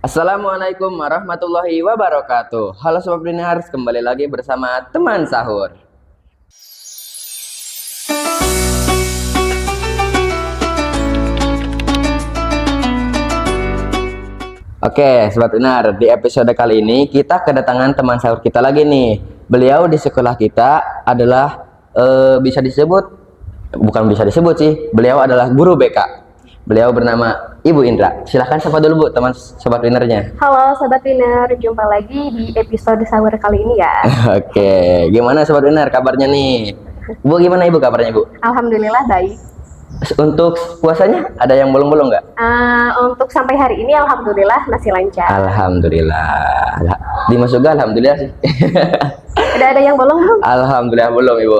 Assalamualaikum warahmatullahi wabarakatuh. Halo Sobat Binars, kembali lagi bersama teman sahur. Oke, Sobat Binar, di episode kali ini kita kedatangan teman sahur kita lagi nih. Beliau di sekolah kita adalah bisa disebut, bukan bisa disebut sih, beliau adalah guru BK. Beliau bernama Ibu Indra. Silahkan sapa dulu Bu, teman Sobat Winernya. Halo Sobat Winner, jumpa lagi di episode sahur kali ini ya. Oke, gimana Sobat Winer kabarnya nih? Bu, gimana Ibu kabarnya Bu? Alhamdulillah baik. Untuk puasanya ada yang bolong-bolong nggak? Untuk sampai hari ini Alhamdulillah masih lancar. Alhamdulillah. Dimas juga Alhamdulillah sih. Udah ada yang bolong belum? Alhamdulillah belum Ibu.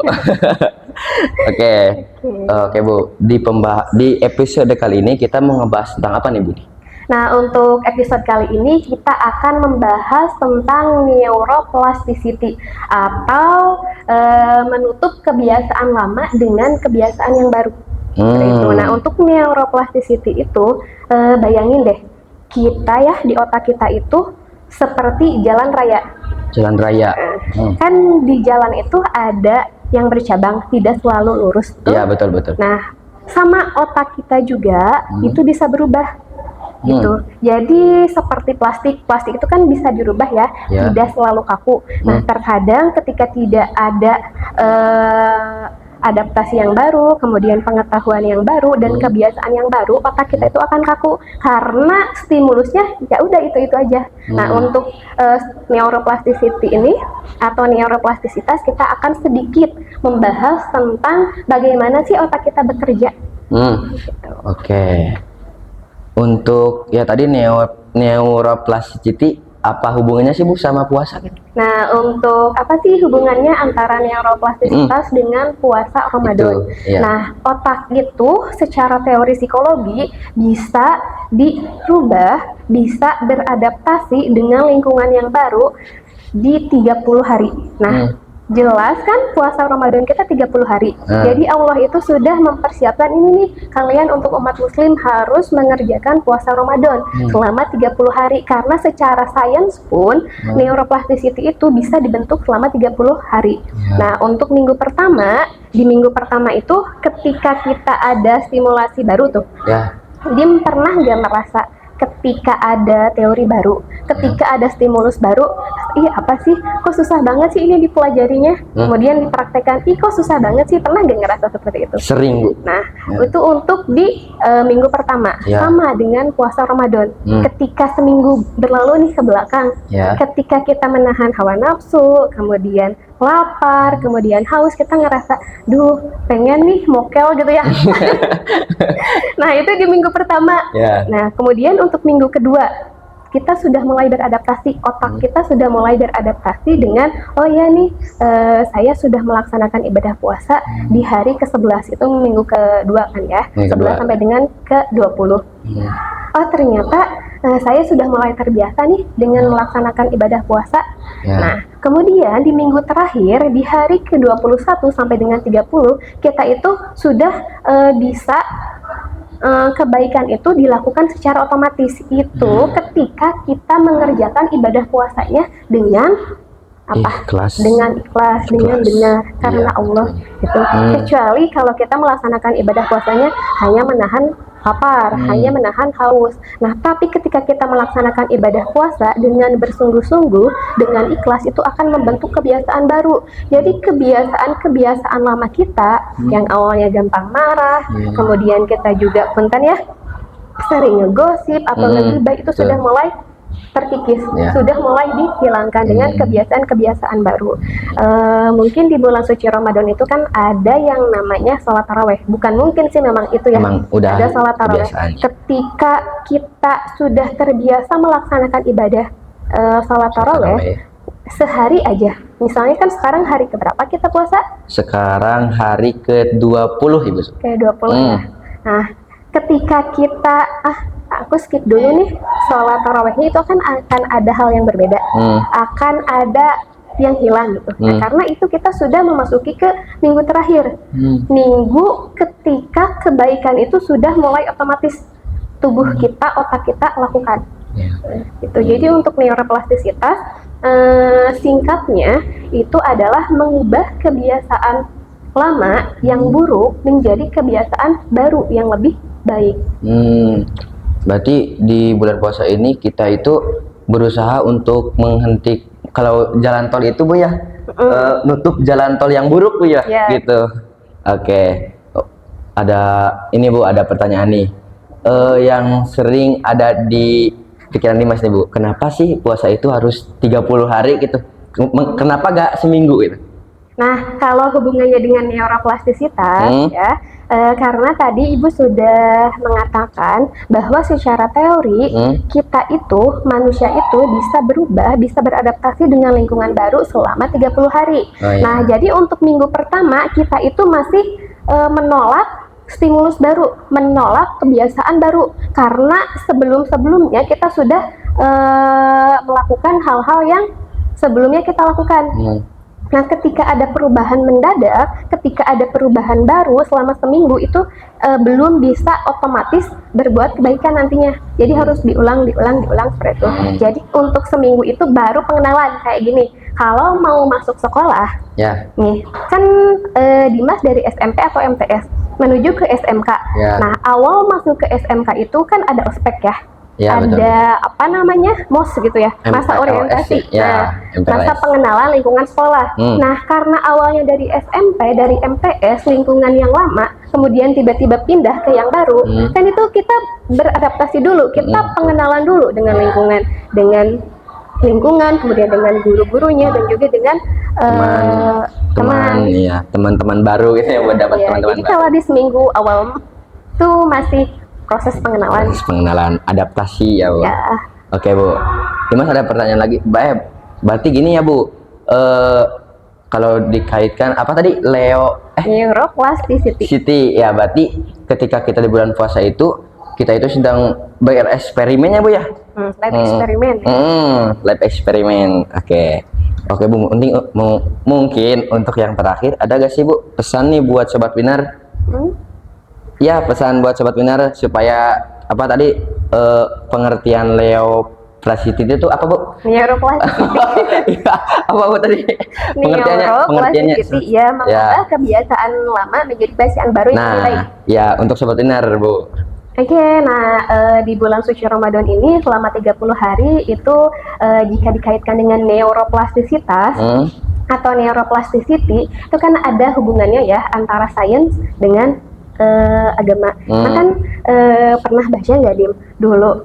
Oke. Oke Bu, di episode kali ini kita mau ngebahas tentang apa nih Bu? Nah, untuk episode kali ini kita akan membahas tentang neuroplasticity atau menutup kebiasaan lama dengan kebiasaan yang baru. Itu. Nah, untuk neuroplasticity itu bayangin deh, kita ya di otak kita itu seperti jalan raya. Jalan raya. Kan di jalan itu ada yang bercabang, tidak selalu lurus. Iya, betul. Nah, sama otak kita juga itu bisa berubah. Gitu. Jadi seperti plastik itu kan bisa dirubah ya, tidak selalu kaku. Nah, terkadang ketika tidak ada adaptasi yang baru, kemudian pengetahuan yang baru dan kebiasaan yang baru, otak kita itu akan kaku karena stimulusnya ya udah itu aja. Nah, untuk neuroplasticity ini atau neuroplastisitas kita akan sedikit membahas tentang bagaimana sih otak kita bekerja. Gitu. Oke. Untuk ya tadi neuroplasticity apa hubungannya sih Bu sama puasa gitu? Nah, untuk apa sih hubungannya antara neuroplastisitas dengan puasa Ramadan? Iya. Nah, otak itu secara teori psikologi bisa dirubah, bisa beradaptasi dengan lingkungan yang baru di 30 hari. Nah, jelas kan puasa Ramadan kita 30 hari. Jadi Allah itu sudah mempersiapkan ini nih, kalian untuk umat muslim harus mengerjakan puasa Ramadan selama 30 hari karena secara sains pun neuroplasticity itu bisa dibentuk selama 30 hari. Nah, untuk di minggu pertama itu ketika kita ada stimulasi baru tuh. Dia pernah nggak merasa ketika ada teori baru, ketika ada stimulus baru, apa sih, kok susah banget sih ini dipelajarinya, kemudian dipraktekkan, kok susah banget sih, pernah nggak ngerasa seperti itu? Sering Bu. Nah, itu untuk di minggu pertama, sama dengan puasa Ramadan. Ketika seminggu berlalu nih ke belakang, ketika kita menahan hawa nafsu, kemudian lapar, kemudian haus, kita ngerasa, pengen nih mokel gitu ya. Nah, itu di minggu pertama. Nah, kemudian untuk minggu kedua, kita sudah mulai beradaptasi, otak kita sudah mulai beradaptasi dengan, oh ya nih, saya sudah melaksanakan ibadah puasa di hari ke-11, itu minggu kedua kan ya, 11 sampai dengan ke-20. Oh ternyata saya sudah mulai terbiasa nih dengan melaksanakan ibadah puasa. Nah, kemudian di minggu terakhir, di hari ke-21 sampai dengan 30, kita itu sudah bisa kebaikan itu dilakukan secara otomatis. Itu ketika kita mengerjakan ibadah puasanya dengan ikhlas. Dengan ikhlas, dengan benar karena Allah gitu. Kecuali kalau kita melaksanakan ibadah puasanya hanya menahan lapar, hanya menahan haus. Nah, tapi ketika kita melaksanakan ibadah puasa dengan bersungguh-sungguh, dengan ikhlas, itu akan membentuk kebiasaan baru. Jadi kebiasaan lama kita yang awalnya gampang marah, kemudian kita juga punten ya sering ngegosip atau ngegibah, itu sudah mulai terkikis, sudah mulai dihilangkan dengan kebiasaan-kebiasaan baru. Mungkin di bulan suci Ramadan itu kan ada yang namanya sholat taraweh. Bukan mungkin sih, memang itu ya. Ada sholat taraweh. Ketika kita sudah terbiasa melaksanakan ibadah sholat taraweh sehari aja. Misalnya kan sekarang hari keberapa kita puasa? Sekarang hari ke-20 Ibu. Ke-20 ya. Nah, ketika kita aku skip dulu nih sholat tarawehnya, itu akan ada hal yang berbeda, akan ada yang hilang gitu. Nah, karena itu kita sudah memasuki ke minggu terakhir, minggu ketika kebaikan itu sudah mulai otomatis tubuh kita, otak kita lakukan. Gitu. Jadi untuk neuroplastisitas singkatnya itu adalah mengubah kebiasaan lama yang buruk menjadi kebiasaan baru yang lebih baik. Berarti di bulan puasa ini kita itu berusaha untuk menghentikan, kalau jalan tol itu Bu ya, nutup jalan tol yang buruk Bu ya, gitu. Oke. Ada ini Bu, ada pertanyaan nih yang sering ada di pikiran Dimas nih Bu. Kenapa sih puasa itu harus 30 hari gitu? Kenapa gak seminggu gitu? Nah, kalau hubungannya dengan neuroplastisitas ya, karena tadi Ibu sudah mengatakan bahwa secara teori kita itu, manusia itu bisa berubah, bisa beradaptasi dengan lingkungan baru selama 30 hari. Nah, jadi untuk minggu pertama kita itu masih menolak stimulus baru, menolak kebiasaan baru, karena sebelum-sebelumnya kita sudah melakukan hal-hal yang sebelumnya kita lakukan. Nah, ketika ada perubahan mendadak, ketika ada perubahan baru selama seminggu itu belum bisa otomatis berbuat kebaikan nantinya. Jadi harus diulang seperti itu. Jadi untuk seminggu itu baru pengenalan kayak gini. Kalau mau masuk sekolah, nih kan Dimas dari SMP atau MTS menuju ke SMK. Nah, awal masuk ke SMK itu kan ada ospek ya. Ada betul. Apa namanya, MOS gitu ya, masa orientasi, masa pengenalan lingkungan sekolah. Nah, karena awalnya dari SMP, dari MTS, lingkungan yang lama, kemudian tiba-tiba pindah ke yang baru, kan itu kita beradaptasi dulu, kita pengenalan dulu dengan lingkungan, kemudian dengan guru-gurunya dan juga dengan teman-teman baru gitu ya, buat dapat teman-teman. Jadi kalau di seminggu awal tuh masih proses pengenalan, adaptasi ya Bu. Oke Bu, Dimas ada pertanyaan lagi. Berarti gini ya Bu, kalau dikaitkan apa tadi, neuroplasticity ya, berarti ketika kita di bulan puasa itu kita itu sedang bereksperimen ya Bu ya. Lab eksperimen. Oke Bu, mungkin untuk yang terakhir ada gak sih Bu pesan nih buat Sobat Winner? Ya, pesan buat Sobat Winner supaya apa tadi pengertian neuroplasticity itu apa Bu? Neuroplasticity. Apa Bu tadi? Pengertiannya ya, mengubah kebiasaan lama menjadi kebiasaan baru yang lebih baik. Ya, untuk Sobat Winner Bu. Di bulan suci Ramadan ini selama 30 hari itu jika dikaitkan dengan neuroplastisitas atau neuroplasticity itu kan ada hubungannya ya antara sains dengan agama. Kan pernah baca nggak Dim dulu,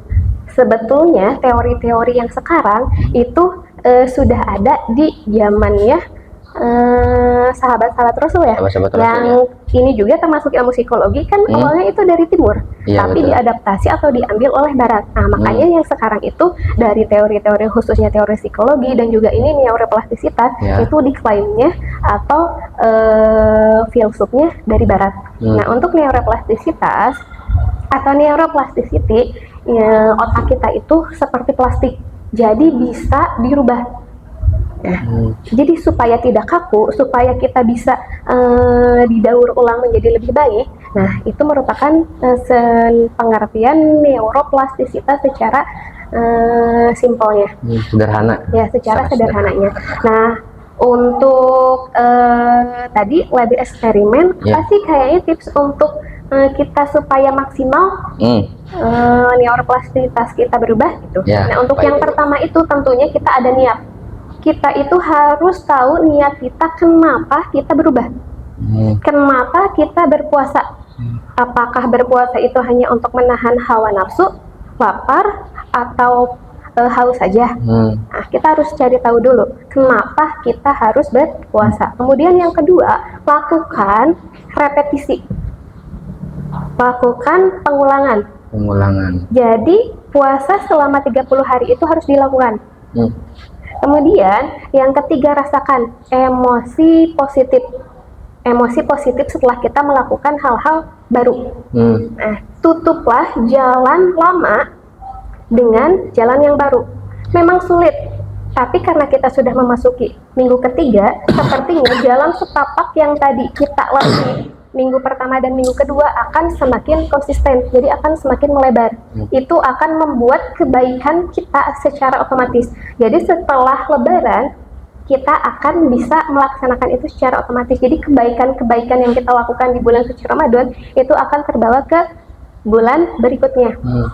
sebetulnya teori-teori yang sekarang itu sudah ada di zamannya sahabat-sahabat Rasul ya, yang ini juga termasuk ilmu psikologi kan awalnya itu dari timur, tapi diadaptasi atau diambil oleh barat. Nah, makanya yang sekarang itu dari teori-teori khususnya teori psikologi dan juga ini neuroplastisitas itu diklaimnya atau filsufnya dari barat. Nah, untuk neuroplastisitas atau neuroplasticity, otak kita itu seperti plastik, jadi bisa dirubah. Jadi supaya tidak kaku, supaya kita bisa didaur ulang menjadi lebih baik. Nah, itu merupakan pengertian neuroplastisitas secara simpelnya. Sederhana. Ya, secara sederhananya. Nah, untuk tadi lab eksperimen, apa sih kayaknya tips untuk kita supaya maksimal neuroplastisitas kita berubah gitu. Nah, untuk yang pertama itu tentunya kita ada niat. Kita itu harus tahu niat kita, kenapa kita berubah, kenapa kita berpuasa. Apakah berpuasa itu hanya untuk menahan hawa nafsu, lapar, atau haus saja? Nah, kita harus cari tahu dulu kenapa kita harus berpuasa. Kemudian yang kedua, lakukan repetisi, lakukan pengulangan. Jadi puasa selama 30 hari itu harus dilakukan. Kemudian yang ketiga, rasakan emosi positif. Emosi positif setelah kita melakukan hal-hal baru. Nah, tutuplah jalan lama dengan jalan yang baru. Memang sulit, tapi karena kita sudah memasuki minggu ketiga, sepertinya jalan setapak yang tadi kita lalui minggu pertama dan minggu kedua akan semakin konsisten, jadi akan semakin melebar. Itu akan membuat kebaikan kita secara otomatis. Jadi setelah Lebaran kita akan bisa melaksanakan itu secara otomatis. Jadi kebaikan-kebaikan yang kita lakukan di bulan suci Ramadan itu akan terbawa ke bulan berikutnya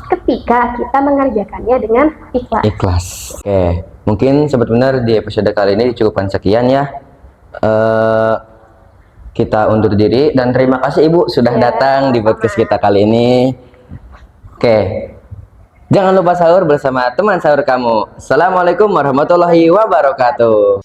ketika kita mengerjakannya dengan ikhlas. Oke, mungkin sobat benar di episode kali ini cukupkan sekian ya. Kita undur diri dan terima kasih Ibu sudah datang di podcast kita kali ini. Oke, jangan lupa sahur bersama teman sahur kamu. Assalamualaikum warahmatullahi wabarakatuh.